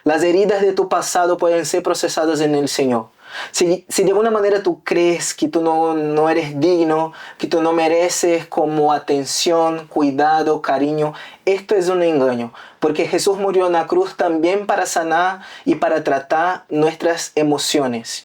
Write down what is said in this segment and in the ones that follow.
Las heridas de tu pasado pueden ser procesadas en el Señor. Si de alguna manera tú crees que tú no eres digno, que tú no mereces como atención, cuidado, cariño, esto es un engaño. Porque Jesús murió en la cruz también para sanar y para tratar nuestras emociones.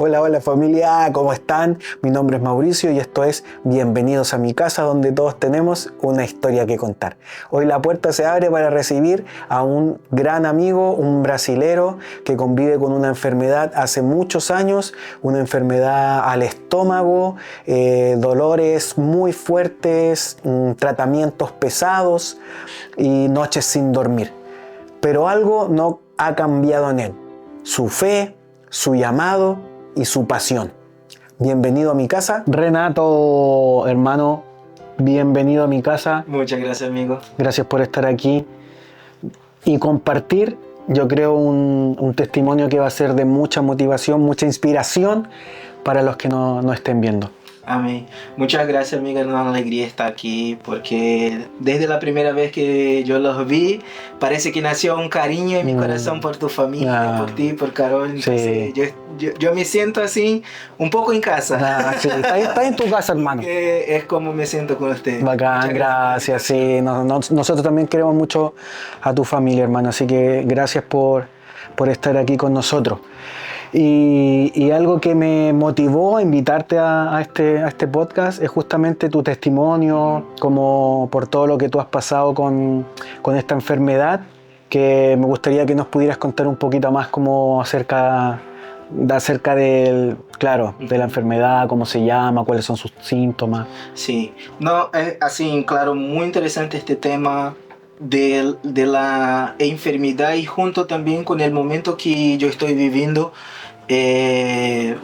Hola familia, ¿cómo están? Mi nombre es Mauricio y esto es Bienvenidos a mi casa, donde todos tenemos una historia que contar. Hoy la puerta se abre para recibir a un gran amigo, un brasilero que convive con una enfermedad hace muchos años, una enfermedad al estómago, dolores muy fuertes, tratamientos pesados y noches sin dormir. Pero algo no ha cambiado en él: su fe, su llamado y su pasión. Bienvenido a mi casa. Renato, hermano, bienvenido a mi casa. Muchas gracias, amigo. Gracias por estar aquí y compartir, yo creo, un testimonio que va a ser de mucha motivación, mucha inspiración para los que no estén viendo. Amén. Muchas gracias, amiga. Es una alegría estar aquí porque desde la primera vez que yo los vi, parece que nació un cariño en mi corazón por tu familia, por ti, por Carol. Entonces, Sí. yo me siento así, un poco en casa. Sí. Está en tu casa, hermano. Es como me siento con ustedes. Bacán, gracias. Sí. Nosotros también queremos mucho a tu familia, hermano. Así que gracias por estar aquí con nosotros. Y algo que me motivó a invitarte a este podcast es justamente tu testimonio, como por todo lo que tú has pasado con esta enfermedad, que me gustaría que nos pudieras contar un poquito más como acerca de la enfermedad, cómo se llama, cuáles son sus síntomas. Sí, no, es así, claro, muy interesante este tema de la enfermedad y junto también con el momento que yo estoy viviendo.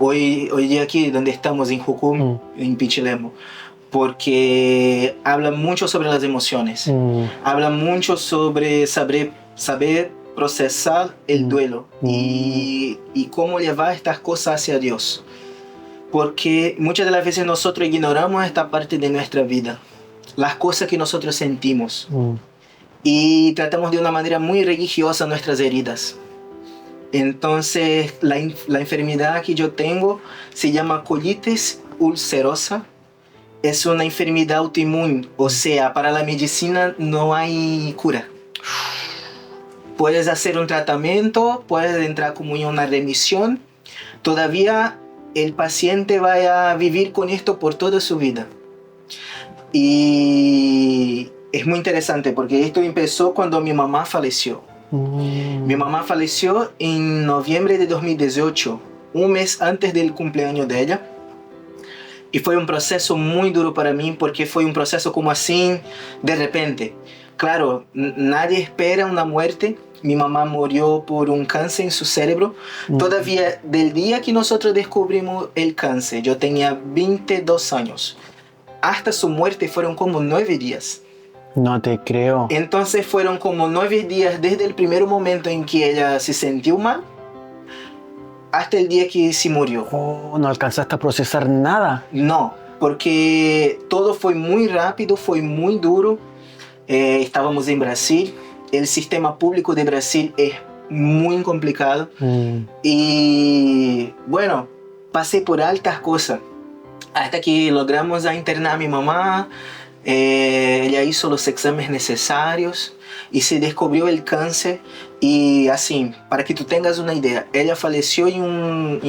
Hoy día aquí donde estamos en Jucum, en Pichilemu, porque habla mucho sobre las emociones, habla mucho sobre saber procesar el duelo y cómo llevar estas cosas hacia Dios, porque muchas de las veces nosotros ignoramos esta parte de nuestra vida, las cosas que nosotros sentimos, y tratamos de una manera muy religiosa nuestras heridas. Entonces la enfermedad que yo tengo se llama colitis ulcerosa. Es una enfermedad autoinmune, o sea, para la medicina no hay cura. Puedes hacer un tratamiento, puedes entrar como en una remisión. Todavía el paciente va a vivir con esto por toda su vida. Y es muy interesante porque esto empezó cuando mi mamá falleció. Mi mamá falleció en noviembre de 2018, un mes antes del cumpleaños de ella. Y fue un proceso muy duro para mí porque fue un proceso como así, de repente. Claro, nadie espera una muerte. Mi mamá murió por un cáncer en su cerebro. Todavía del día que nosotros descubrimos el cáncer, yo tenía 22 años. Hasta su muerte fueron como 9 días. No te creo. Entonces fueron como 9 días desde el primer momento en que ella se sintió mal hasta el día que se murió. Oh, no alcanzaste a procesar nada. No, porque todo fue muy rápido, fue muy duro. Estábamos en Brasil. El sistema público de Brasil es muy complicado. Y bueno, pasé por altas cosas hasta que logramos internar a mi mamá. Ella hizo los exámenes necesarios y se descubrió el cáncer. Y así, para que tú tengas una idea, ella falleció en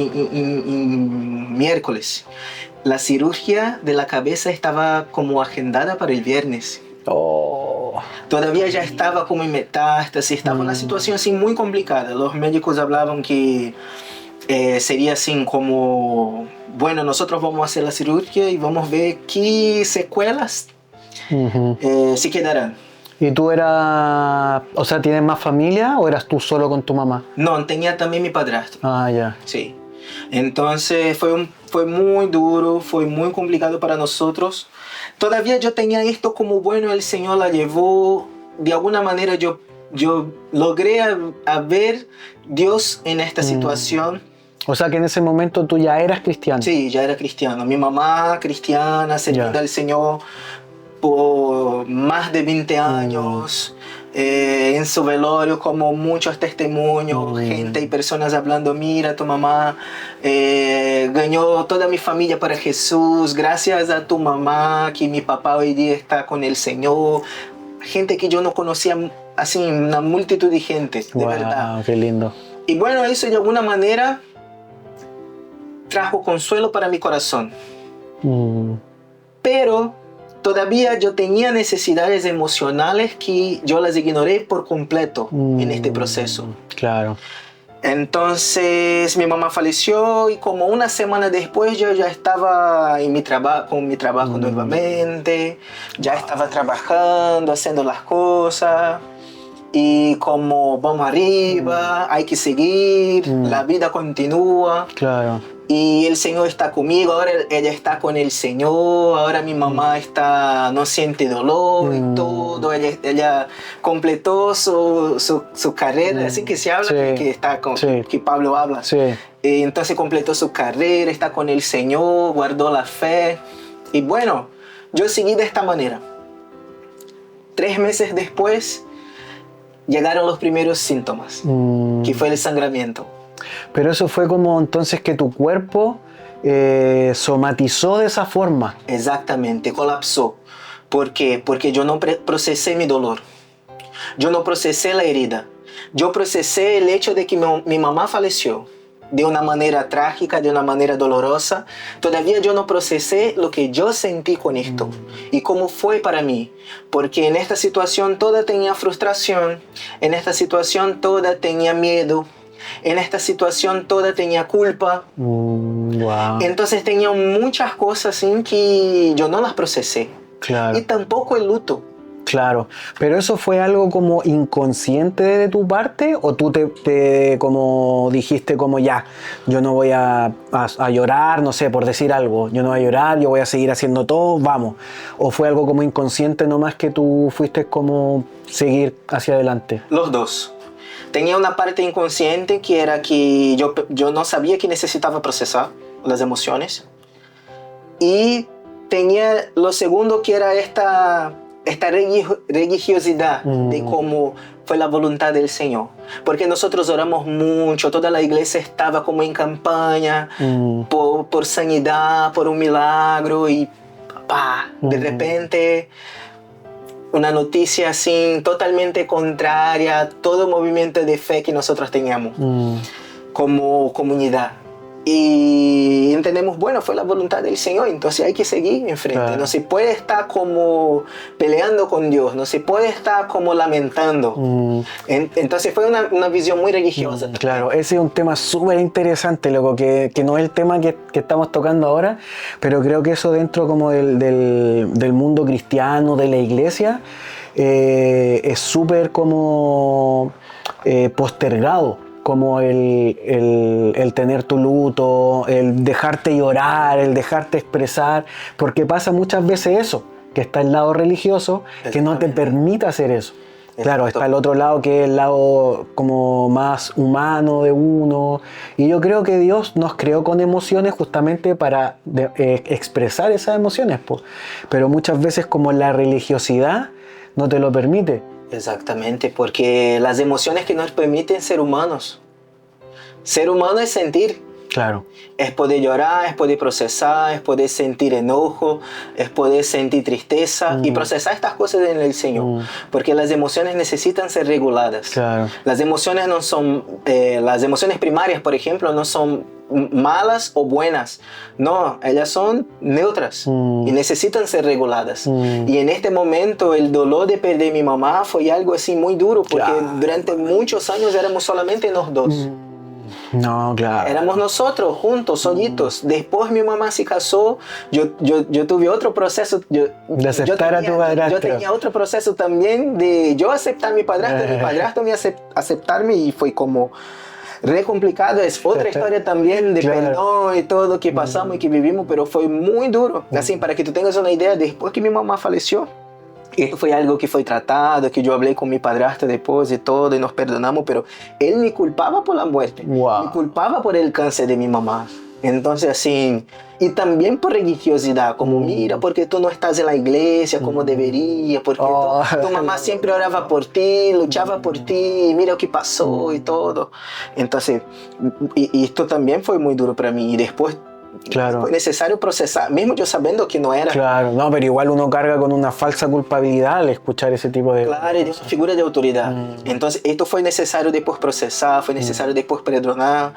miércoles. La cirugía de la cabeza estaba como agendada para el viernes. Oh. Todavía ya estaba como en metástasis, estaba una situación así muy complicada. Los médicos hablaban que sería así como, bueno, nosotros vamos a hacer la cirugía y vamos a ver qué secuelas se quedarán. ¿Y tú tienes más familia o eras tú solo con tu mamá? No, tenía también mi padrastro. Ah, ya. Sí. Entonces fue muy duro, fue muy complicado para nosotros. Todavía yo tenía esto como, bueno, el Señor la llevó. De alguna manera yo logré a ver Dios en esta situación. O sea que en ese momento tú ya eras cristiano. Sí, ya era cristiano. Mi mamá cristiana, servida al Señor por más de 20 años. En su velorio, como muchos testimonios, gente y personas hablando, mira, tu mamá ganó toda mi familia para Jesús, gracias a tu mamá, que mi papá hoy día está con el Señor. Gente que yo no conocía, así, una multitud de gente, de verdad. Qué lindo. Y bueno, eso de alguna manera trajo consuelo para mi corazón. Pero todavía yo tenía necesidades emocionales que yo las ignoré por completo en este proceso. Claro. Entonces mi mamá falleció y como una semana después yo ya estaba en con mi trabajo nuevamente, ya estaba trabajando, haciendo las cosas. Y como vamos arriba, hay que seguir, la vida continúa. Claro. Y el Señor está conmigo, ahora ella está con el Señor, ahora mi mamá no siente dolor y todo, ella completó su carrera, así que se habla que Pablo habla. Entonces completó su carrera, está con el Señor, guardó la fe. Y bueno, yo seguí de esta manera. 3 meses después llegaron los primeros síntomas, que fue el sangramiento. Pero eso fue como entonces que tu cuerpo somatizó de esa forma. Exactamente, colapsó. ¿Por qué? Porque yo no procesé mi dolor. Yo no procesé la herida. Yo procesé el hecho de que mi mamá falleció de una manera trágica, de una manera dolorosa. Todavía yo no procesé lo que yo sentí con esto y cómo fue para mí. Porque en esta situación toda tenía frustración, en esta situación toda tenía miedo, en esta situación toda tenía culpa. Entonces tenía muchas cosas sin que yo no las procesé. Claro. Y tampoco el luto. Claro, pero eso fue algo como inconsciente de tu parte, o tú te como dijiste como ya, yo no voy a llorar, no sé, por decir algo, yo no voy a llorar, yo voy a seguir haciendo todo, vamos, o fue algo como inconsciente nomás que tú fuiste como seguir hacia adelante. Los dos. Tenía una parte inconsciente que era que yo no sabía que necesitaba procesar las emociones, y tenía lo segundo que era esta religiosidad de cómo fue la voluntad del Señor. Porque nosotros oramos mucho, toda la iglesia estaba como en campaña por sanidad, por un milagro, y de repente una noticia así totalmente contraria a todo movimiento de fe que nosotros teníamos como comunidad. Y entendemos, bueno, fue la voluntad del Señor, entonces hay que seguir enfrente. Claro. No se puede estar como peleando con Dios, no se puede estar como lamentando. Entonces fue una visión muy religiosa. Claro, ese es un tema súper interesante, loco, que no es el tema que estamos tocando ahora, pero creo que eso dentro como del mundo cristiano, de la iglesia, es súper como postergado. Como el tener tu luto, el dejarte llorar, el dejarte expresar, porque pasa muchas veces eso, que está el lado religioso que no te permite hacer eso. Claro, está el otro lado que es el lado como más humano de uno, y yo creo que Dios nos creó con emociones justamente para expresar esas emociones, pero muchas veces como la religiosidad no te lo permite. Exactamente, porque las emociones que nos permiten ser humanos. Ser humano es sentir. Claro. Es poder llorar, es poder procesar, es poder sentir enojo, es poder sentir tristeza y procesar estas cosas en el Señor. Porque las emociones necesitan ser reguladas. Claro. Las emociones no son, las emociones primarias, por ejemplo, no son malas o buenas. No, ellas son neutras y necesitan ser reguladas. Y en este momento el dolor de perder a mi mamá fue algo así muy duro, porque durante muchos años éramos solamente los dos. No, claro. Éramos nosotros juntos, solitos. Después mi mamá se casó, yo tuve otro proceso. De aceptar a tu padrastro. Yo tenía otro proceso también de yo aceptar a mi padrastro me aceptarme, y fue como re complicado. Es otra historia también de perdón y todo que pasamos y que vivimos, pero fue muy duro. Así, para que tú tengas una idea, después que mi mamá falleció, Esto fue algo que fue tratado, que yo hablé con mi padrastro después y todo, y nos perdonamos, pero él me culpaba por la muerte, Wow. me culpaba por el cáncer de mi mamá. Entonces, así, y también por religiosidad, como mira, porque tú no estás en la iglesia como debería, porque tu mamá siempre oraba por ti, luchaba por ti, mira lo que pasó y todo. Entonces, y esto también fue muy duro para mí. Y después, claro, fue necesario procesar, mismo yo sabiendo que no era. claro, no, pero igual uno carga con una falsa culpabilidad al escuchar ese tipo de... Claro, de una figura de autoridad. Entonces, esto fue necesario después procesar, fue necesario después perdonar,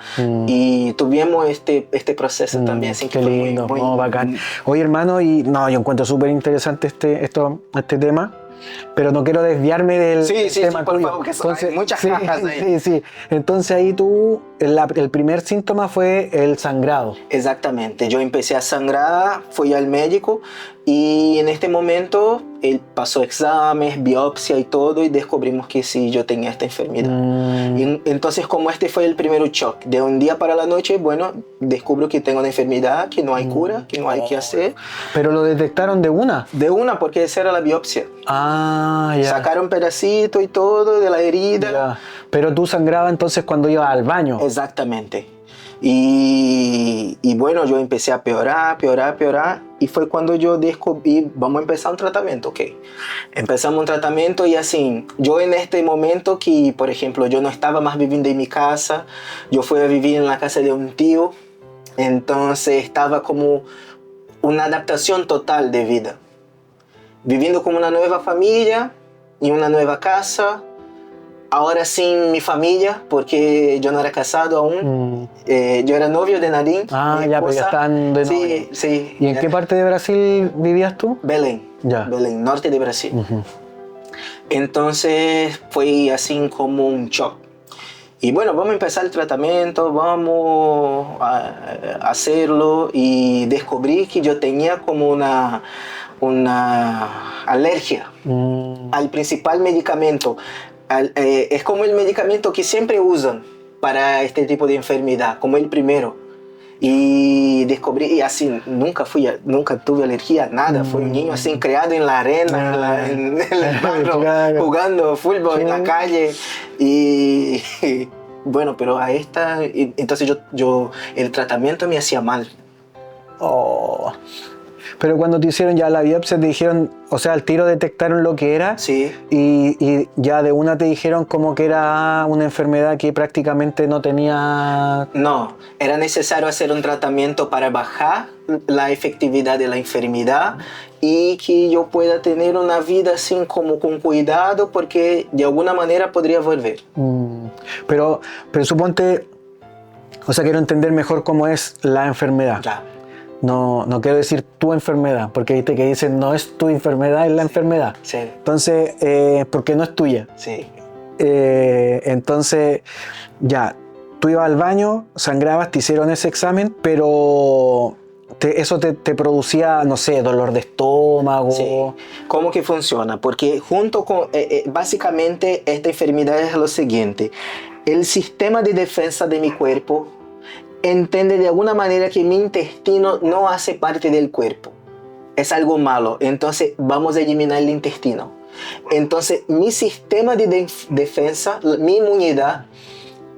y tuvimos este proceso también. Así que Qué fue lindo, muy, no, bacán. Oye, hermano, y no, yo encuentro súper interesante este tema, pero no quiero desviarme del tema por tuyo. favor, que hay muchas cajas ahí. Sí, sí. Entonces ahí tú, el primer síntoma fue el sangrado. Exactamente, yo empecé a sangrar, fui al médico y en este momento él pasó exámenes, biopsia y todo y descubrimos que sí, yo tenía esta enfermedad. Y entonces como este fue el primer shock, de un día para la noche, bueno, descubro que tengo una enfermedad, que no hay cura, que no hay que hacer. ¿Pero lo detectaron de una? De una, porque esa era la biopsia. Ah, ya. Sacaron pedacito y todo de la herida. Ya. Pero tú sangrabas entonces cuando ibas al baño. Exactamente. Y bueno, yo empecé a peorar, y fue cuando yo descubrí, vamos a empezar un tratamiento, ok. Empezamos un tratamiento y así, yo en este momento que, por ejemplo, yo no estaba más viviendo en mi casa, yo fui a vivir en la casa de un tío, entonces estaba como una adaptación total de vida. Viviendo como una nueva familia, en una nueva casa, ahora sin mi familia, porque yo no era casado aún. Yo era novio de Nadine. Ah, ya, pero ya están de novio. Sí, sí. ¿Y en qué parte de Brasil vivías tú? Belén. Ya. Belén, norte de Brasil. Entonces fue así como un shock. Y bueno, vamos a empezar el tratamiento, vamos a hacerlo, y descubrí que yo tenía como una alergia al principal medicamento. Es como el medicamento que siempre usan para este tipo de enfermedad, como el primero. Y descubrí, y así, nunca tuve alergia a nada. Fui un niño así, creado en la arena, en el barro, claro, jugando fútbol en la calle. Y bueno, pero a esta, entonces el tratamiento me hacía mal. Oh. Pero cuando te hicieron ya la biopsia te dijeron, o sea, al tiro detectaron lo que era. Sí. Y ya de una te dijeron como que era una enfermedad que prácticamente no tenía... No, era necesario hacer un tratamiento para bajar la efectividad de la enfermedad y que yo pueda tener una vida así como con cuidado, porque de alguna manera podría volver. Pero suponte, o sea, quiero entender mejor cómo es la enfermedad. Ya. No quiero decir tu enfermedad, porque viste que dicen no es tu enfermedad, es la enfermedad. Sí. Entonces, porque no es tuya. Sí. Entonces, ya, tú ibas al baño, sangrabas, te hicieron ese examen, pero eso te producía, no sé, dolor de estómago. Sí. ¿Cómo que funciona? Porque junto con, básicamente esta enfermedad es lo siguiente: el sistema de defensa de mi cuerpo entiende de alguna manera que mi intestino no hace parte del cuerpo. Es algo malo. Entonces vamos a eliminar el intestino. Entonces mi sistema de defensa, mi inmunidad,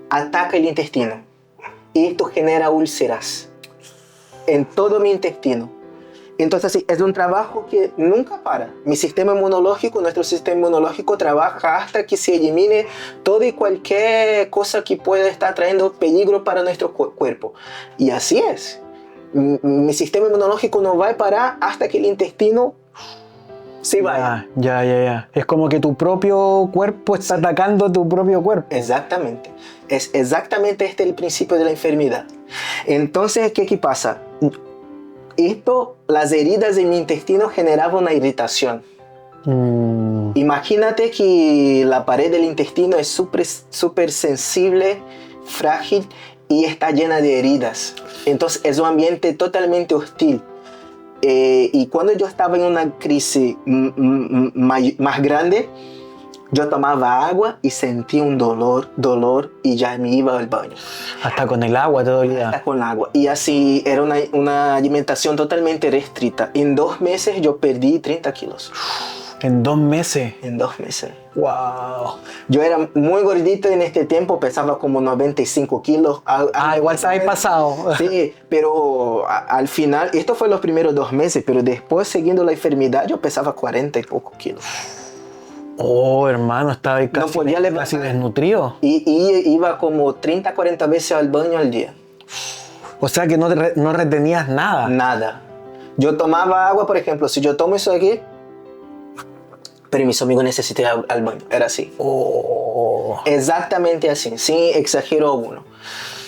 ataca el intestino. Y esto genera úlceras en todo mi intestino. Entonces sí, es un trabajo que nunca para. Mi sistema inmunológico, nuestro sistema inmunológico trabaja hasta que se elimine toda y cualquier cosa que pueda estar trayendo peligro para nuestro cuerpo. Y así es. Mi sistema inmunológico no va a parar hasta que el intestino se vaya. Ya. Es como que tu propio cuerpo está atacando tu propio cuerpo. Exactamente. Es exactamente este el principio de la enfermedad. Entonces, ¿qué pasa? Las heridas en mi intestino generaban una irritación. Imagínate que la pared del intestino es súper sensible, frágil y está llena de heridas. Entonces es un ambiente totalmente hostil. Y cuando yo estaba en una crisis más grande, yo tomaba agua y sentía un dolor y ya me iba al baño. Hasta con el agua te dolía. Hasta con el agua. Y así era una alimentación totalmente restricta. En 2 meses yo perdí 30 kilos. ¿En 2 meses? En 2 meses. ¡Wow! Yo era muy gordito en este tiempo, pesaba como 95 kilos. Igual se habéis pasado. Sí, pero al final, esto fue los primeros 2 meses, pero después, siguiendo la enfermedad, yo pesaba 40 y pocos kilos. Oh, hermano, estaba casi, No podía levantar. casi desnutrido. Y iba como 30, 40 veces al baño al día. O sea que no retenías nada. Nada. Yo tomaba agua, por ejemplo, si yo tomo eso aquí, permiso, amigo, necesito ir al baño. Era así. Oh. Exactamente así, sin exagero alguno.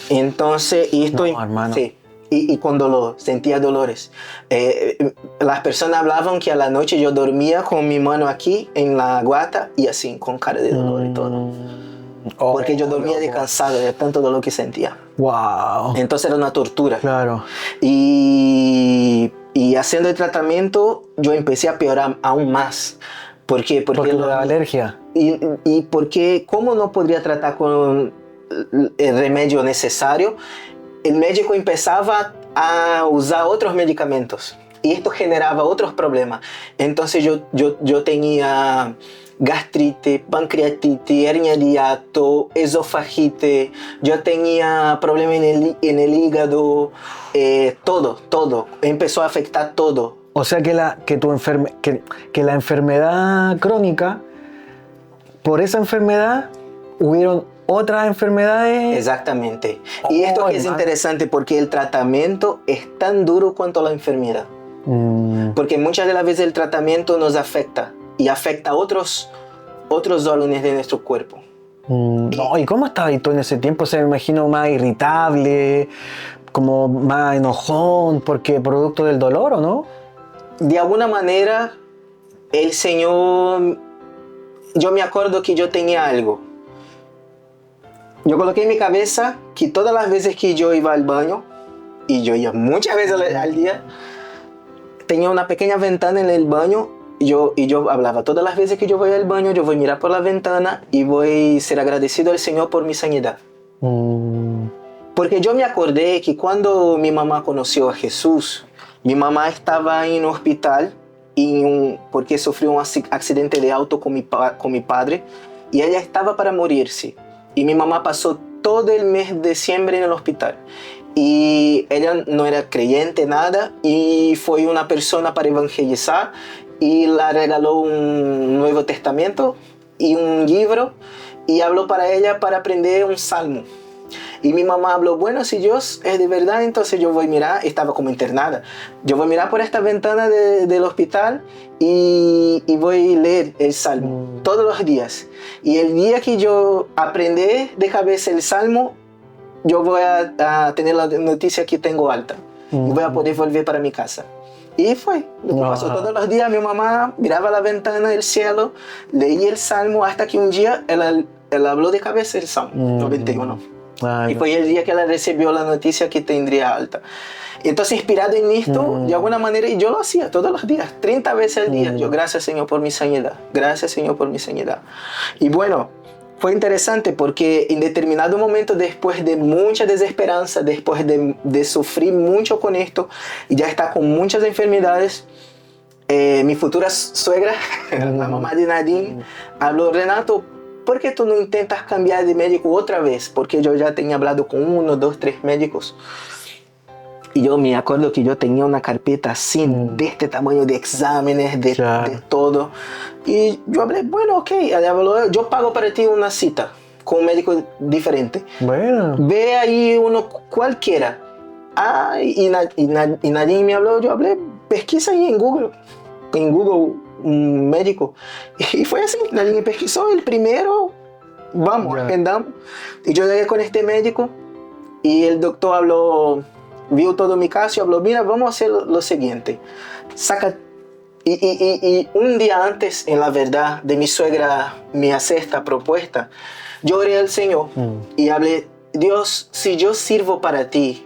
Entonces, y esto... No, hermano. Sí. Y con dolor, sentía dolores. Las personas hablaban que a la noche yo dormía con mi mano aquí en la guata y así, con cara de dolor y todo. Porque yo dormía de cansado de tanto dolor que sentía. Wow. Entonces era una tortura. Claro. Y haciendo el tratamiento yo empecé a peorar aún más. ¿Por qué? Porque le daba alergia. Y porque, ¿cómo no podría tratar con el remedio necesario? El médico empezaba a usar otros medicamentos y esto generaba otros problemas. Entonces yo tenía gastrite, pancreatitis, hernia de hiato, esofagite, yo tenía problemas en el hígado, todo, empezó a afectar todo. O sea que la enfermedad crónica, por esa enfermedad hubieron otras enfermedades. Exactamente. Y esto que es interesante porque el tratamiento es tan duro cuanto la enfermedad. Porque muchas de las veces el tratamiento nos afecta y afecta a otros órganos de nuestro cuerpo. No, ¿y cómo estabas tú en ese tiempo? O sea, me imagino más irritable, como más enojón, porque producto del dolor, ¿o no? De alguna manera, el Señor... Yo me acuerdo que yo tenía algo. Yo coloqué en mi cabeza que todas las veces que yo iba al baño, y yo iba muchas veces al día, tenía una pequeña ventana en el baño y yo hablaba. Todas las veces que yo voy al baño, yo voy a mirar por la ventana y voy a ser agradecido al Señor por mi sanidad. Porque yo me acordé que cuando mi mamá conoció a Jesús, mi mamá estaba en un hospital porque sufrió un accidente de auto con mi padre y ella estaba para morirse. Y mi mamá pasó todo el mes de diciembre en el hospital. Y ella no era creyente, nada, y fue una persona para evangelizar y le regaló un Nuevo Testamento y un libro y habló para ella para aprender un salmo. Y mi mamá habló, bueno, si Dios es de verdad, entonces yo voy a mirar, estaba como internada, yo voy a mirar por esta ventana del hospital y voy a leer el salmo todos los días. Y el día que yo aprendí de cabeza el salmo, yo voy a tener la noticia que tengo alta y voy a poder volver para mi casa. Y fue lo que pasó todos los días. Mi mamá miraba la ventana del cielo, leía el salmo hasta que un día él habló de cabeza el salmo 91. Y fue el día que ella recibió la noticia que tendría alta. Entonces, inspirado en esto, de alguna manera, y yo lo hacía todos los días, 30 veces al día. Yo, gracias Señor por mi sanidad, gracias Señor por mi sanidad. Y bueno, fue interesante porque en determinado momento, después de mucha desesperanza, después de sufrir mucho con esto, y ya está con muchas enfermedades, mi futura suegra, la mamá de Nadine, habló, Renato, ¿por qué tú no intentas cambiar de médico otra vez? Porque yo ya tenía hablado con 1, 2, 3 médicos. Y yo me acuerdo que yo tenía una carpeta así, de este tamaño, de exámenes, de todo. Y yo hablé, bueno, ok, yo pago para ti una cita con un médico diferente. Bueno. Ve ahí uno cualquiera. Y nadie me habló, yo hablé, pesquisa ahí en Google un médico. Y fue así, nadie me pesquisó, el primero, vamos, agendamos. Y yo llegué con este médico y el doctor vio todo mi caso y habló, mira, vamos a hacer lo siguiente. Y un día antes, en la verdad, de mi suegra me hacer esta propuesta, yo oré al Señor y hablé, Dios, si yo sirvo para ti,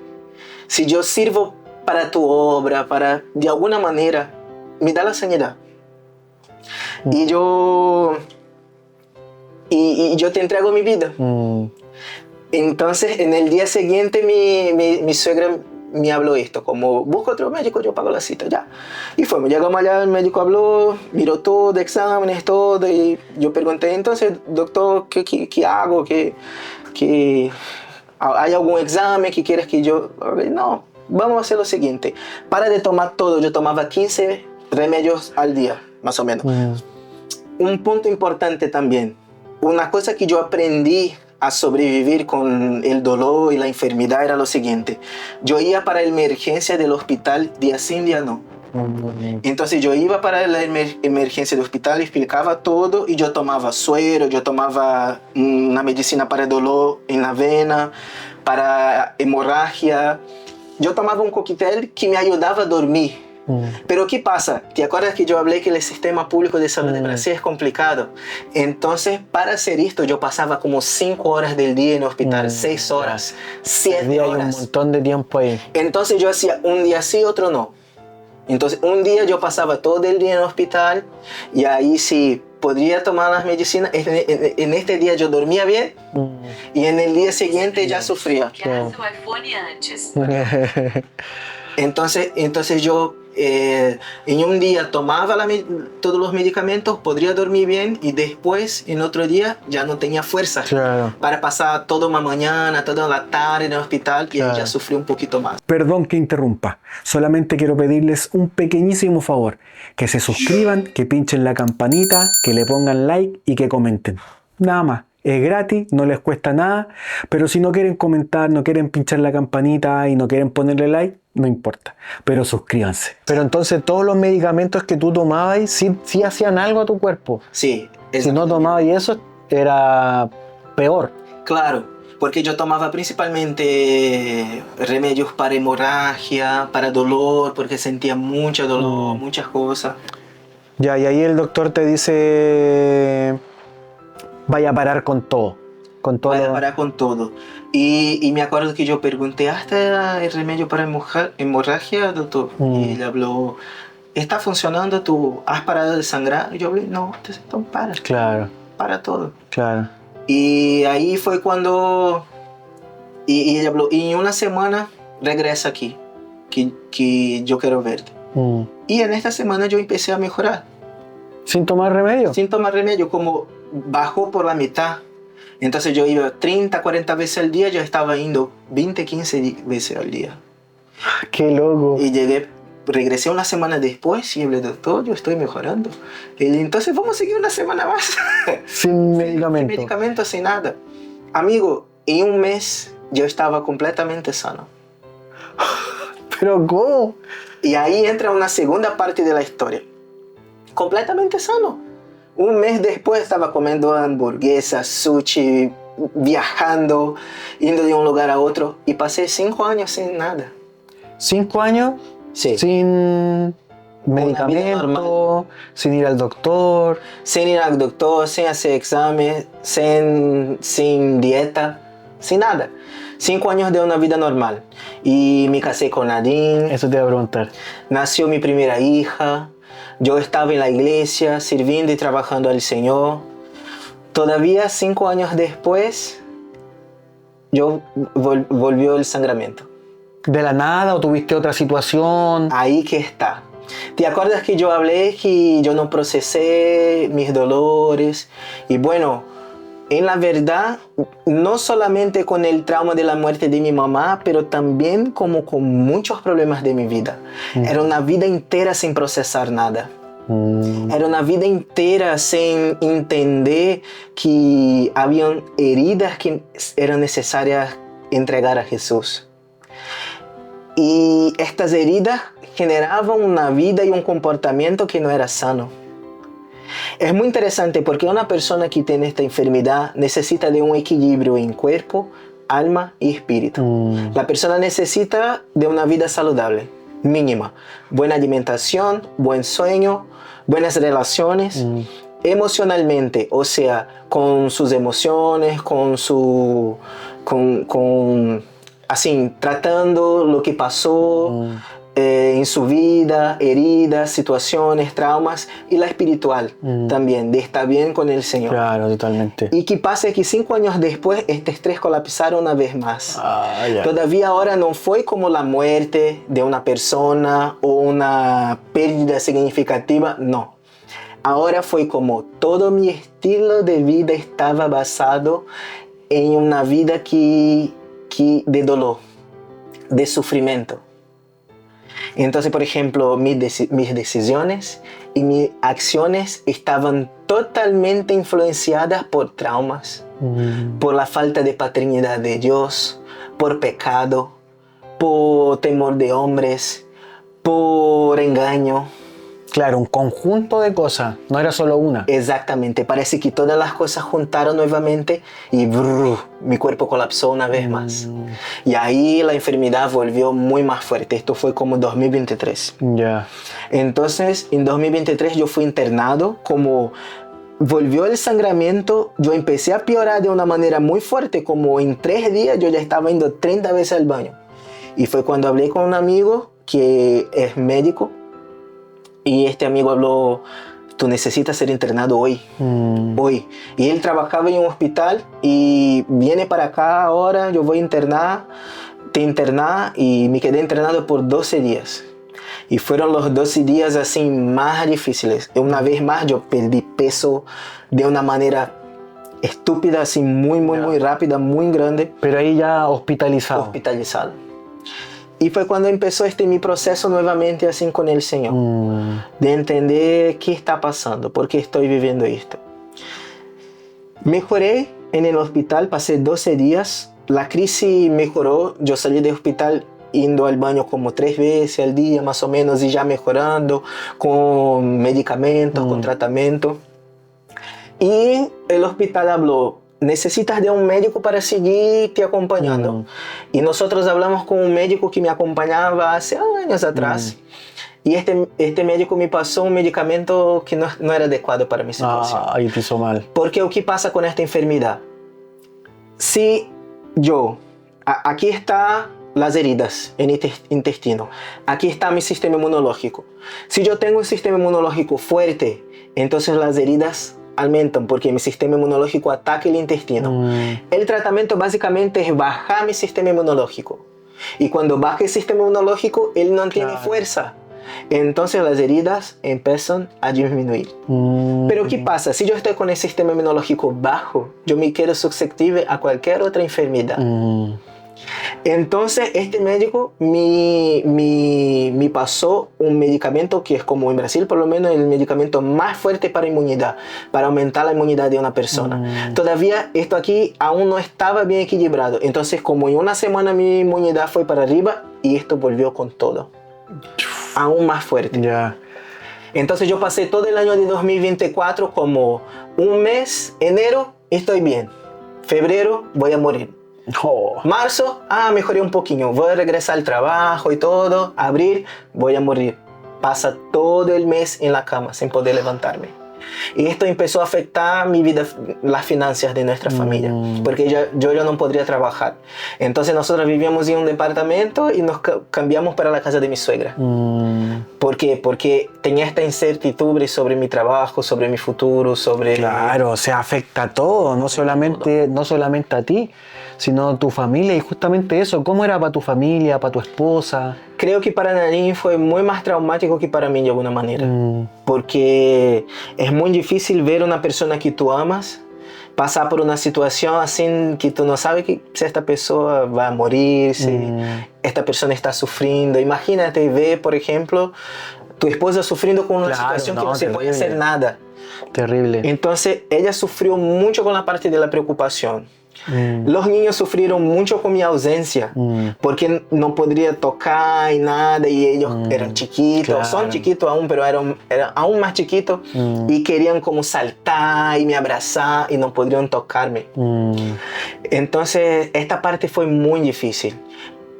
si yo sirvo para tu obra, de alguna manera, me da la sanidad. Y yo te entrego mi vida. Entonces, en el día siguiente, mi suegra me habló esto, como busca otro médico, yo pago la cita, ya. Y fuimos, llegamos allá, el médico habló, miró todo, exámenes, todo, y yo pregunté, entonces, doctor, ¿qué hago? ¿Hay algún examen que quieres que yo...? No, vamos a hacer lo siguiente, para de tomar todo, yo tomaba 15 remedios al día, más o menos. Un punto importante también, una cosa que yo aprendí a sobrevivir con el dolor y la enfermedad era lo siguiente. Yo iba para la emergencia del hospital día sí, día no. Entonces yo iba para la emergencia del hospital, explicaba todo y yo tomaba suero, yo tomaba una medicina para el dolor en la vena, para hemorragia. Yo tomaba un cóctel que me ayudaba a dormir. Pero ¿qué pasa? ¿Te acuerdas que yo hablé que el sistema público de salud de Brasil es complicado? Entonces, para hacer esto, yo pasaba como 5 horas del día en el hospital, 6 horas, 7 horas. Hay un montón de tiempo ahí. Entonces yo hacía un día sí, otro no. Entonces, un día yo pasaba todo el día en el hospital y ahí sí podría tomar las medicinas. En este día yo dormía bien y en el día siguiente ya sufría. Entonces yo en un día tomaba todos los medicamentos, podría dormir bien y después en otro día ya no tenía fuerza para pasar toda una mañana, toda la tarde en el hospital y ya sufrí un poquito más. Perdón que interrumpa, solamente quiero pedirles un pequeñísimo favor, que se suscriban, que pinchen la campanita, que le pongan like y que comenten, nada más. Es gratis, no les cuesta nada, pero si no quieren comentar, no quieren pinchar la campanita y no quieren ponerle like, no importa, pero suscríbanse. Pero entonces todos los medicamentos que tú tomabas, sí hacían algo a tu cuerpo. Sí. Si no tomabas eso, era peor. Claro, porque yo tomaba principalmente remedios para hemorragia, para dolor, porque sentía mucho dolor, muchas cosas. Ya, y ahí el doctor te dice... vaya a parar con todo. Vaya a parar con todo. Y me acuerdo que yo pregunté, ¿hasta el remedio para hemorragia, doctor? Y él habló, ¿está funcionando? ¿Tú has parado de sangrar? Y yo hablé, no, entonces para. Claro. Para todo. Claro. Y ahí fue cuando... Y él habló, y en una semana regresa aquí, que yo quiero verte. Y en esta semana yo empecé a mejorar. ¿Sin tomar remedio? Sin tomar remedio, como bajó por la mitad. Entonces yo iba 30, 40 veces al día, yo estaba yendo 20, 15 veces al día. ¡Qué loco! Y regresé una semana después y hablé, doctor, yo estoy mejorando. Y entonces vamos a seguir una semana más. Sin medicamento. Sin medicamento, sin nada. Amigo, en un mes yo estaba completamente sano. ¿Pero cómo? Y ahí entra una segunda parte de la historia. Completamente sano. Un mes después estaba comiendo hamburguesas, sushi, viajando, yendo de un lugar a otro. Y pasé 5 años sin nada. 5 años sí. Sin medicamento, sin ir al doctor. Sin ir al doctor, sin hacer exámenes, sin dieta, sin nada. 5 años de una vida normal. Y me casé con Nadine. Eso te iba a preguntar. Nació mi primera hija. Yo estaba en la iglesia sirviendo y trabajando al Señor. Todavía 5 años después, volvió el sangramiento. ¿De la nada o tuviste otra situación? Ahí que está. ¿Te acuerdas que yo hablé que yo no procesé mis dolores? Y bueno, en la verdad, no solamente con el trauma de la muerte de mi mamá, pero también como con muchos problemas de mi vida. Era una vida entera sin procesar nada. Era una vida entera sin entender que habían heridas que eran necesarias entregar a Jesús. Y estas heridas generaban una vida y un comportamiento que no era sano. Es muy interesante porque una persona que tiene esta enfermedad necesita de un equilibrio en cuerpo, alma y espíritu. La persona necesita de una vida saludable, mínima. Buena alimentación, buen sueño, buenas relaciones. Emocionalmente, o sea, con sus emociones, así, tratando lo que pasó, en su vida, heridas, situaciones, traumas, y la espiritual también, de estar bien con el Señor. Claro, totalmente. Y que pasa que 5 años después, este estrés colapsaron una vez más. Ya. Todavía ahora no fue como la muerte de una persona o una pérdida significativa, no. Ahora fue como todo mi estilo de vida estaba basado en una vida que de dolor, de sufrimiento. Entonces, por ejemplo, mis decisiones y mis acciones estaban totalmente influenciadas por traumas, por la falta de paternidad de Dios, por pecado, por temor de hombres, por engaño. Claro, un conjunto de cosas, no era solo una. Exactamente, parece que todas las cosas juntaron nuevamente y mi cuerpo colapsó una vez más. Y ahí la enfermedad volvió muy más fuerte. Esto fue como 2023. Ya. Entonces, en 2023 yo fui internado, como volvió el sangramiento, yo empecé a piorar de una manera muy fuerte, como en 3 días yo ya estaba yendo 30 veces al baño. Y fue cuando hablé con un amigo que es médico, y este amigo habló, tú necesitas ser internado hoy, hoy. Y él trabajaba en un hospital y viene para acá ahora, yo voy a internar, te internar, y me quedé internado por 12 días. Y fueron los 12 días así más difíciles. Una vez más yo perdí peso de una manera estúpida, así muy rápida, muy grande. Pero ahí ya hospitalizado. Hospitalizado. Y fue cuando empezó mi proceso nuevamente así con el Señor. De entender qué está pasando, por qué estoy viviendo esto. Mejoré en el hospital, pasé 12 días. La crisis mejoró. Yo salí del hospital yendo al baño como 3 veces al día más o menos, y ya mejorando con medicamentos, con tratamiento. Y el hospital habló, necesitas de un médico para seguirte acompañando. Y nosotros hablamos con un médico que me acompañaba hace años atrás. Y este médico me pasó un medicamento que no era adecuado para mi situación. Ahí te hizo mal. Porque ¿qué pasa con esta enfermedad? Si yo, aquí está las heridas en el intestino, aquí está mi sistema inmunológico. Si yo tengo un sistema inmunológico fuerte, entonces las heridas aumentan porque mi sistema inmunológico ataca el intestino. El tratamiento básicamente es bajar mi sistema inmunológico. Y cuando baja el sistema inmunológico, él no tiene fuerza. Entonces las heridas empiezan a disminuir. Pero ¿qué pasa? Si yo estoy con el sistema inmunológico bajo, yo me quedo susceptible a cualquier otra enfermedad. Entonces este médico me pasó un medicamento que es como en Brasil por lo menos el medicamento más fuerte para inmunidad, para aumentar la inmunidad de una persona. Todavía esto aquí aún no estaba bien equilibrado. Entonces como en una semana mi inmunidad fue para arriba y esto volvió con todo. Aún más fuerte. Entonces yo pasé todo el año de 2024 como un mes, enero, estoy bien. Febrero, voy a morir. Marzo, mejoré un poquito, voy a regresar al trabajo y todo. Abril, voy a morir. Pasa todo el mes en la cama sin poder levantarme. Y esto empezó a afectar mi vida, las finanzas de nuestra familia, porque yo ya no podría trabajar. Entonces nosotros vivíamos en un departamento y nos cambiamos para la casa de mi suegra. ¿Por qué? Porque tenía esta incertidumbre sobre mi trabajo, sobre mi futuro, sobre... Claro, o sea, afecta a todo, no solamente a ti, sino a tu familia. Y justamente eso, ¿cómo era para tu familia, para tu esposa? Creo que para Nadine fue muy más traumático que para mí de alguna manera. Porque es muy difícil ver una persona que tú amas pasar por una situación así que tú no sabes si esta persona va a morir, si esta persona está sufriendo. Imagínate ver, por ejemplo, tu esposa sufriendo con una situación que no se puede hacer nada. Terrible. Entonces ella sufrió mucho con la parte de la preocupación. Los niños sufrieron mucho con mi ausencia, porque no podría tocar y nada, y ellos eran chiquitos, son chiquitos aún, pero eran aún más chiquitos, y querían como saltar y me abrazar y no podrían tocarme. Entonces esta parte fue muy difícil.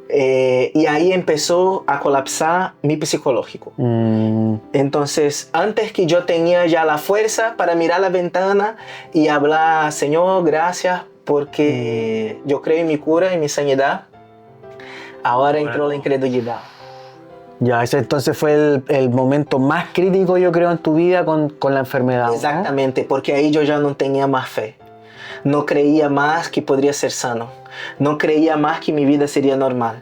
Y ahí empezó a colapsar mi psicológico. Entonces, antes que yo tenía ya la fuerza para mirar la ventana y hablar, Señor, gracias porque yo creo en mi cura y mi sanidad, ahora entró la incredulidad. Ya, ese entonces fue el momento más crítico, yo creo, en tu vida con la enfermedad, ¿no? Exactamente, porque ahí yo ya no tenía más fe. No creía más que podría ser sano. No creía más que mi vida sería normal.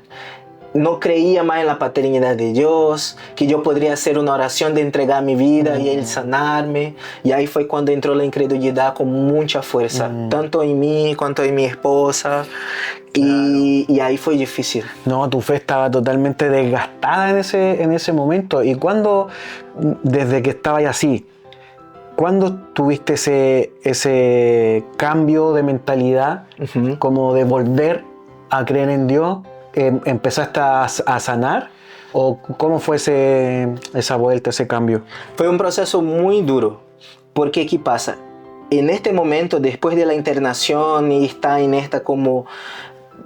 No creía más en la paternidad de Dios, que yo podría hacer una oración de entregar mi vida y Él sanarme. Y ahí fue cuando entró la incredulidad con mucha fuerza, tanto en mí cuanto en mi esposa. Y ahí fue difícil. No, tu fe estaba totalmente desgastada en ese momento. ¿Y cuándo, desde que estabas así, cuándo tuviste ese cambio de mentalidad, como de volver a creer en Dios? ¿Empezaste a sanar? ¿O cómo fue esa vuelta, ese cambio? Fue un proceso muy duro. Porque, ¿qué pasa? En este momento, después de la internación y está en esta como...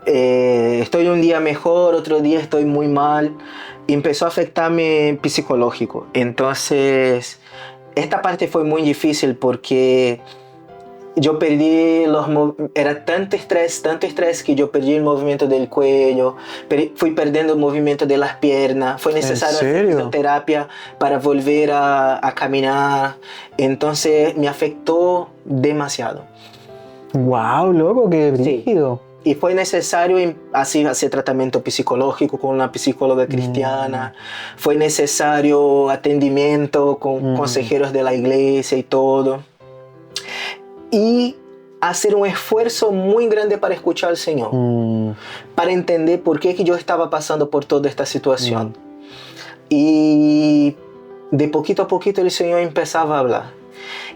estoy un día mejor, otro día estoy muy mal, empezó a afectarme psicológico. Entonces, esta parte fue muy difícil porque yo perdí era tanto estrés que yo perdí el movimiento del cuello, fui perdiendo el movimiento de las piernas, fue necesaria fisioterapia para volver a caminar. Entonces me afectó demasiado. ¡Wow, loco, qué brígido! Sí. Y fue necesario hacer tratamiento psicológico con una psicóloga cristiana. Fue necesario atendimiento con consejeros de la iglesia y todo. Y hacer un esfuerzo muy grande para escuchar al Señor. Para entender por qué que yo estaba pasando por toda esta situación. Y de poquito a poquito el Señor empezaba a hablar.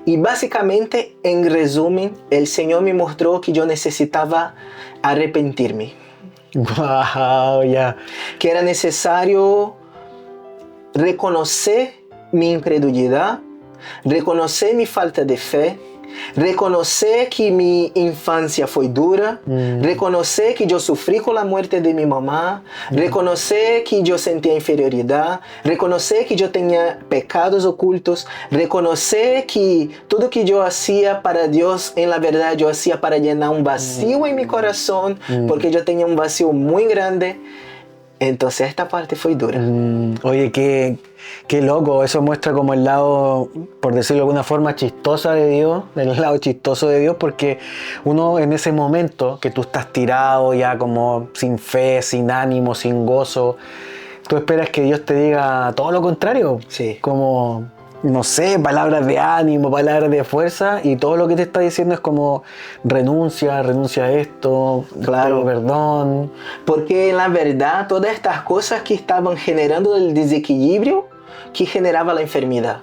Y básicamente, en resumen, el Señor me mostró que yo necesitaba arrepentirme. Wow, yeah. Que era necesario reconocer mi incredulidad, reconocer mi falta de fe, reconocer que mi infancia fue dura, reconocer que yo sufrí con la muerte de mi mamá, reconocer que yo sentía inferioridad, reconocer que yo tenía pecados ocultos, reconocer que todo que yo hacía para Dios, en la verdad yo hacía para llenar un vacío en mi corazón, porque yo tenía un vacío muy grande. Entonces esta parte fue dura. Oye, qué loco. Eso muestra como el lado, por decirlo de alguna forma, chistosa de Dios, el lado chistoso de Dios, porque uno en ese momento que tú estás tirado ya como sin fe, sin ánimo, sin gozo, tú esperas que Dios te diga todo lo contrario. Sí. Como, no sé, palabras de ánimo, palabras de fuerza, y todo lo que te está diciendo es como renuncia a esto, claro, perdón. Porque en la verdad todas estas cosas que estaban generando el desequilibrio que generaba la enfermedad.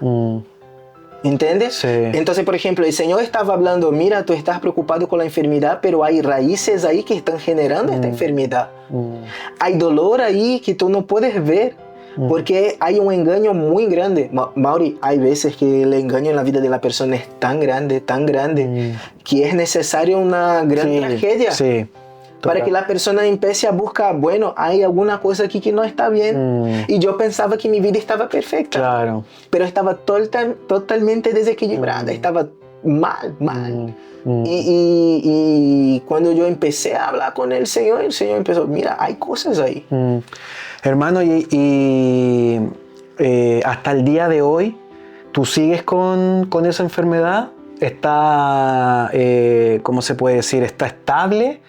¿Entiendes? Sí. Entonces, por ejemplo, el Señor estaba hablando, mira, tú estás preocupado con la enfermedad, pero hay raíces ahí que están generando esta enfermedad. Hay dolor ahí que tú no puedes ver. Porque hay un engaño muy grande. Mauri, hay veces que el engaño en la vida de la persona es tan grande, que es necesaria una gran tragedia. Sí. Para que la persona empiece a buscar, bueno, hay alguna cosa aquí que no está bien. Y yo pensaba que mi vida estaba perfecta. Claro. Pero estaba totalmente desequilibrada, estaba mal. Y cuando yo empecé a hablar con el Señor empezó, mira, hay cosas ahí. Hermano, y hasta el día de hoy, ¿tú sigues con esa enfermedad? ¿Está, cómo se puede decir, está estable?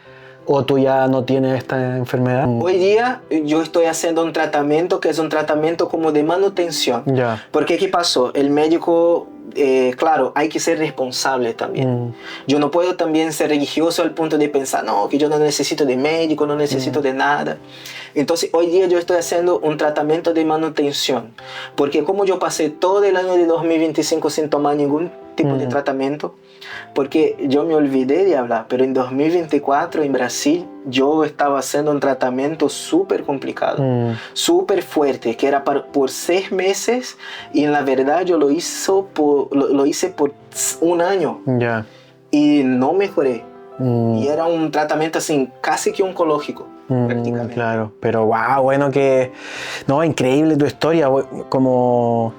¿O tú ya no tienes esta enfermedad? Hoy día yo estoy haciendo un tratamiento que es un tratamiento como de manutención. Porque ¿qué pasó? El médico, claro, hay que ser responsable también. Yo no puedo también ser religioso al punto de pensar, no, que yo no necesito de médico, no necesito de nada. Entonces hoy día yo estoy haciendo un tratamiento de manutención. Porque como yo pasé todo el año de 2025 sin tomar ningún tipo de tratamiento, porque yo me olvidé de hablar, pero en 2024 en Brasil yo estaba haciendo un tratamiento súper complicado, súper fuerte, que era por 6 meses, y en la verdad yo lo hice por 1 año y no mejoré. Y era un tratamiento así, casi que oncológico, prácticamente. Claro, pero wow, bueno, que no, increíble tu historia, como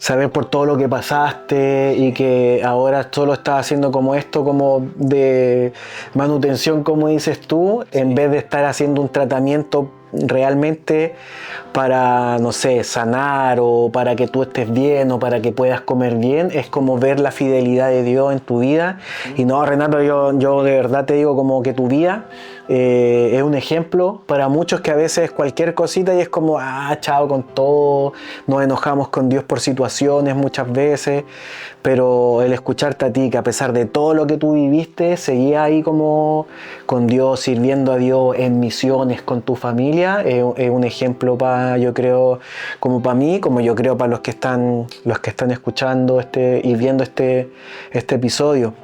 saber por todo lo que pasaste y que ahora solo estás haciendo como esto, como de manutención, como dices tú, en vez de estar haciendo un tratamiento realmente para, no sé, sanar o para que tú estés bien o para que puedas comer bien, es como ver la fidelidad de Dios en tu vida. Y no, Renato, yo de verdad te digo como que tu vida es un ejemplo para muchos, que a veces cualquier cosita y es como, chao con todo, nos enojamos con Dios por situaciones muchas veces, pero el escucharte a ti, que a pesar de todo lo que tú viviste, seguías ahí como con Dios, sirviendo a Dios en misiones con tu familia, es un ejemplo yo creo, como para mí, como yo creo para los que están escuchando y viendo este episodio.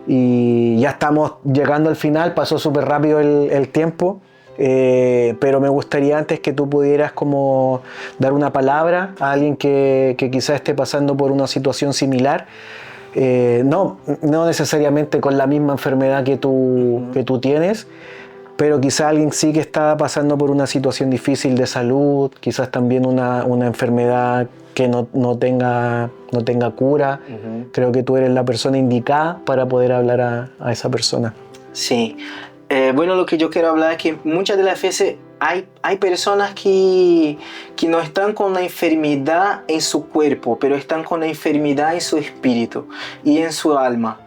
Y ya estamos llegando al final, pasó súper rápido el tiempo. Pero me gustaría antes que tú pudieras como dar una palabra a alguien que quizás esté pasando por una situación similar, no necesariamente con la misma enfermedad que tú tienes, pero quizás alguien sí que está pasando por una situación difícil de salud, quizás también una enfermedad que no tenga cura. Creo que tú eres la persona indicada para poder hablar a esa persona. Sí. Bueno, lo que yo quiero hablar es que muchas de las veces hay personas que no están con la enfermedad en su cuerpo, pero están con la enfermedad en su espíritu y en su alma.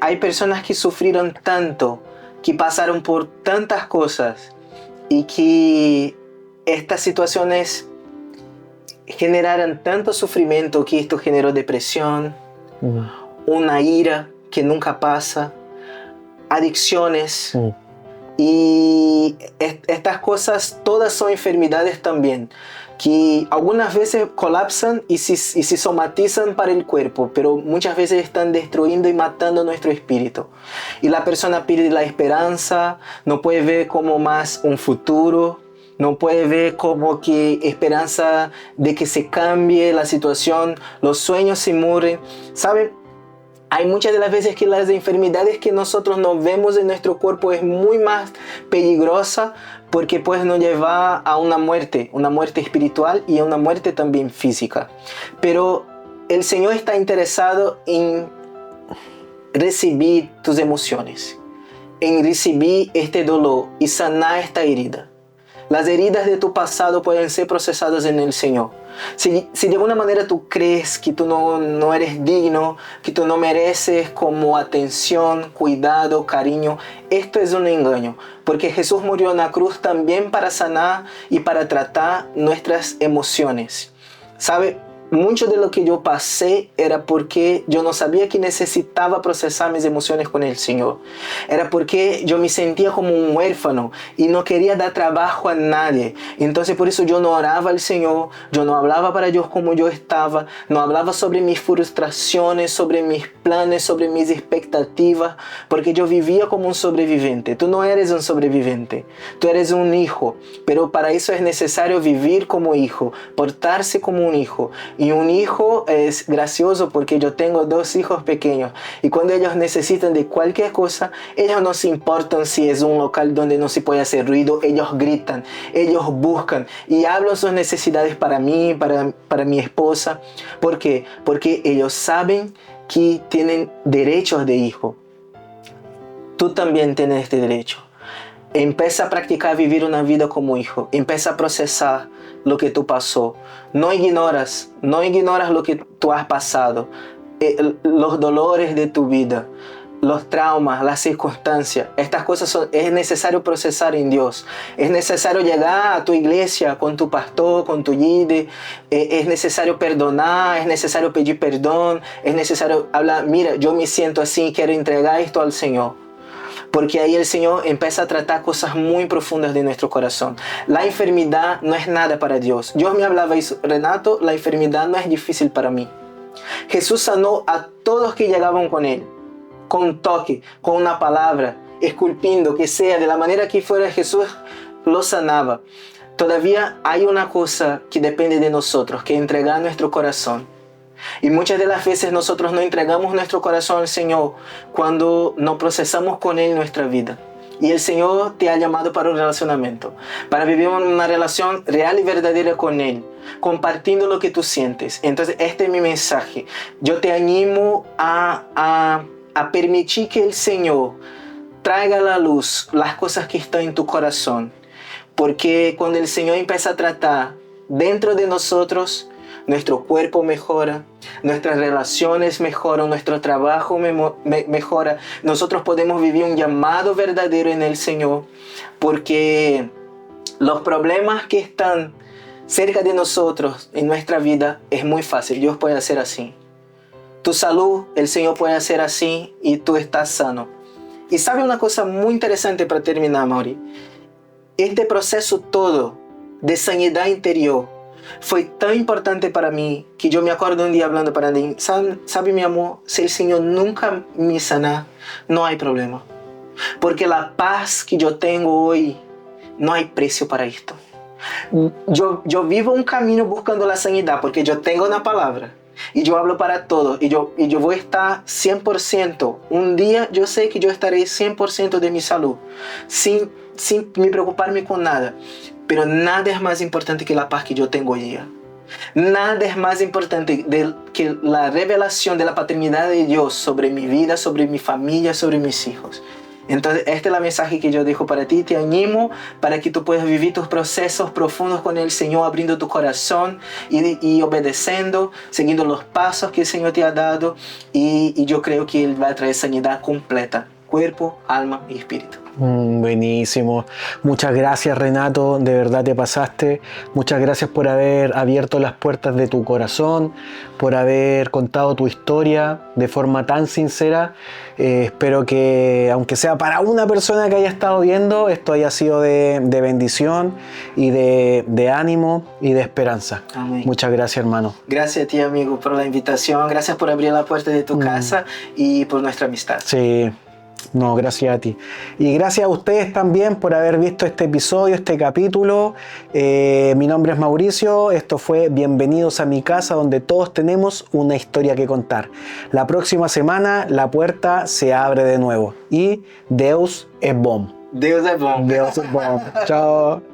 Hay personas que sufrieron tanto, que pasaron por tantas cosas y que estas situaciones generaron tanto sufrimiento que esto generó depresión, una ira que nunca pasa, adicciones. Y estas cosas todas son enfermedades también, que algunas veces colapsan y se somatizan para el cuerpo, pero muchas veces están destruyendo y matando nuestro espíritu. Y la persona pierde la esperanza, no puede ver como más un futuro, no puede ver como que esperanza de que se cambie la situación, los sueños se mueren, ¿saben? Hay muchas de las veces que las enfermedades que nosotros no vemos en nuestro cuerpo es muy más peligrosa, porque pues nos lleva a una muerte espiritual y a una muerte también física. Pero el Señor está interesado en recibir tus emociones, en recibir este dolor y sanar esta herida. Las heridas de tu pasado pueden ser procesadas en el Señor. Si de alguna manera tú crees que tú no eres digno, que tú no mereces como atención, cuidado, cariño, esto es un engaño. Porque Jesús murió en la cruz también para sanar y para tratar nuestras emociones. ¿Sabe? Mucho de lo que yo pasé era porque yo no sabía que necesitaba procesar mis emociones con el Señor. Era porque yo me sentía como un huérfano y no quería dar trabajo a nadie. Entonces por eso yo no oraba al Señor, yo no hablaba para Dios como yo estaba, no hablaba sobre mis frustraciones, sobre mis planes, sobre mis expectativas, porque yo vivía como un sobreviviente. Tú no eres un sobreviviente, tú eres un hijo, pero para eso es necesario vivir como hijo, portarse como un hijo. Y un hijo es gracioso porque yo tengo 2 hijos pequeños y cuando ellos necesitan de cualquier cosa, ellos no se importan si es un local donde no se puede hacer ruido, ellos gritan, ellos buscan y hablan sus necesidades para mí, para mi esposa. ¿Por qué? Porque ellos saben que tienen derechos de hijo. Tú también tienes este derecho. Empieza a practicar vivir una vida como hijo. Empieza a procesar lo que tú pasó. No ignoras lo que tú has pasado. Los dolores de tu vida, los traumas, las circunstancias. Estas cosas es necesario procesar en Dios. Es necesario llegar a tu iglesia con tu pastor, con tu líder. Es necesario perdonar, es necesario pedir perdón. Es necesario hablar, mira, yo me siento así, quiero entregar esto al Señor. Porque ahí el Señor empieza a tratar cosas muy profundas de nuestro corazón. La enfermedad no es nada para Dios. Dios me hablaba eso, Renato, la enfermedad no es difícil para mí. Jesús sanó a todos que llegaban con Él, con un toque, con una palabra, esculpiendo, que sea, de la manera que fuera, Jesús lo sanaba. Todavía hay una cosa que depende de nosotros, que es entregar nuestro corazón. Y muchas de las veces nosotros no entregamos nuestro corazón al Señor cuando no procesamos con Él nuestra vida. Y el Señor te ha llamado para un relacionamiento, para vivir una relación real y verdadera con Él, compartiendo lo que tú sientes. Entonces este es mi mensaje. Yo te animo a permitir que el Señor traiga a la luz las cosas que están en tu corazón. Porque cuando el Señor empieza a tratar dentro de nosotros, nuestro cuerpo mejora, nuestras relaciones mejoran, nuestro trabajo mejora. Nosotros podemos vivir un llamado verdadero en el Señor, porque los problemas que están cerca de nosotros en nuestra vida es muy fácil. Dios puede hacer así. Tu salud, el Señor puede hacer así y tú estás sano. Y sabe una cosa muy interesante para terminar, Mauri. Este proceso todo de sanidad interior fue tan importante para mí que yo me acuerdo un día hablando para Nadine, sabe mi amor, si el Señor nunca me sana, no hay problema. Porque la paz que yo tengo hoy, no hay precio para esto. Yo vivo un camino buscando la sanidad porque yo tengo una palabra y yo hablo para todos y yo voy a estar 100%. Un día yo sé que yo estaré 100% de mi salud sin me preocuparme con nada. Pero nada es más importante que la paz que yo tengo hoy día. Nada es más importante que la revelación de la paternidad de Dios sobre mi vida, sobre mi familia, sobre mis hijos. Entonces, este es el mensaje que yo dejo para ti. Te animo para que tú puedas vivir tus procesos profundos con el Señor, abriendo tu corazón y obedeciendo, siguiendo los pasos que el Señor te ha dado. Y yo creo que Él va a traer sanidad completa, cuerpo, alma y espíritu. Buenísimo. Muchas gracias, Renato, de verdad te pasaste. Muchas gracias por haber abierto las puertas de tu corazón, por haber contado tu historia de forma tan sincera. Espero que, aunque sea para una persona que haya estado viendo, esto haya sido de bendición y de ánimo y de esperanza. Amén. Muchas gracias, hermano. Gracias a ti, amigo, por la invitación. Gracias por abrir la puerta de tu casa y por nuestra amistad. Sí. No, gracias a ti. Y gracias a ustedes también por haber visto este episodio, este capítulo. Mi nombre es Mauricio. Esto fue Bienvenidos a mi casa, donde todos tenemos una historia que contar. La próxima semana la puerta se abre de nuevo. Y Deus es bom. Deus é bom. Deus es bom. Chao.